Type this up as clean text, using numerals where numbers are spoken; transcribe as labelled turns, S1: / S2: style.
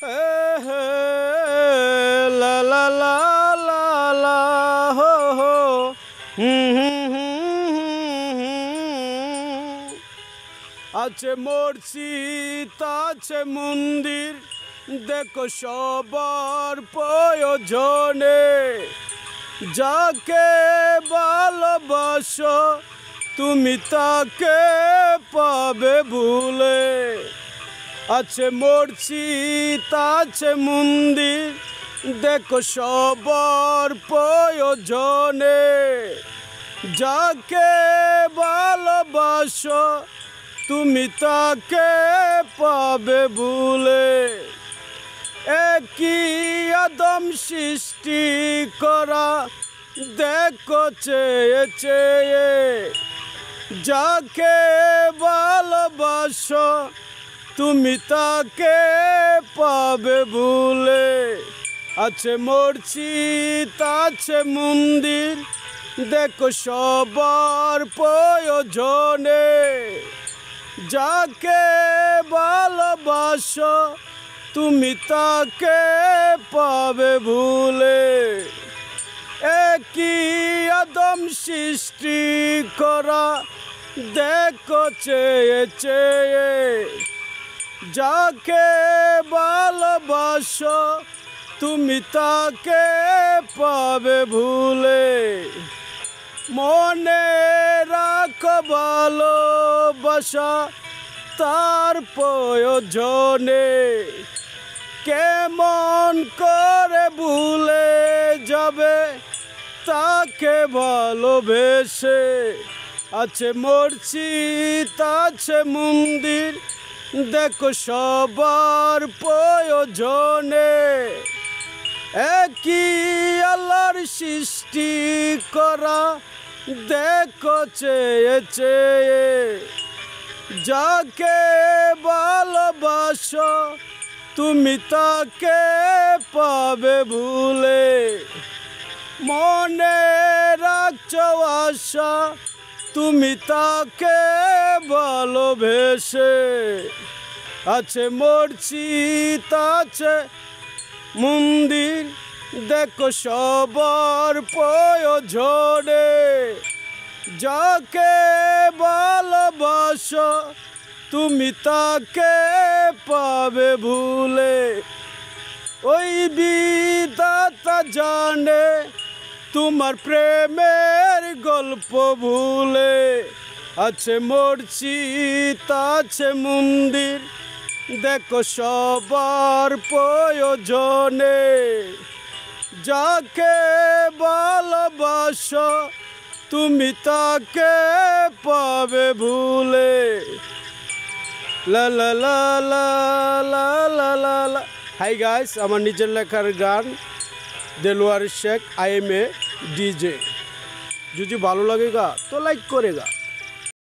S1: হে লা লা লা লা লা হো হো আছে মসজিদ আছে মন্দির দেখো সবার প্রয়োজনে যাকে ভালোবাসো তুমি তাকে পাবে ভুলে আছে মসজিদ আছে মন্দির দেখো সবার প্রয়োজনে যাকে ভালোবাসো তুমি তাকে পাবে ভুলে একই আদম সৃষ্টি করা দেখো চেয়ে চেয়ে যাকে ভালোবাসো তুমি তাকে পাবে ভুলে আছে মসজিদ আছে মন্দির দেখো সবার প্রয়োজনে যাকে ভালোবাসো তুমি তাকে পাবে ভুলে একই আদম সৃষ্টি করা দেখো চেয়ে চেয়ে যাকে ভালোবাসো তুমি তাকে পাবে ভুলে মনে রাখো ভালোবাসা তার প্রয়োজনে কেমন করে ভুলে যাবে তাকে ভালোবেসে আছে মসজিদ আছে মন্দির দেখো সবার প্রয়োজনে একই আল্লাহর সৃষ্টি করা দেখো চেয়ে চেয়ে যাকে ভালোবাসো তুমি তাকে পাবে ভুলে মনে রাখছো আশা তুমি তাকে ভালোবেসে আছে মসজিদ আছে মন্দির দেখো সবার প্রয়োজনে যাকে ভালোবাসো তুমি তাকে পাবে ভুলে ওই বিধাতা জানে তোমার প্রেমের গল্প ভুলে আছে মসজিদ আছে মন্দির দেখো সবার প্রয়োজনে যাকে ভালোবাসো তুমি তাকে পাবে ভুলে লা লা লা লা লা লা লা লা। হাই গাইস, আমার নিজের লেখার গান Delowar Sheikh, I am a DJ। যদি ভালো লাগেগা তো লাইক করেগা।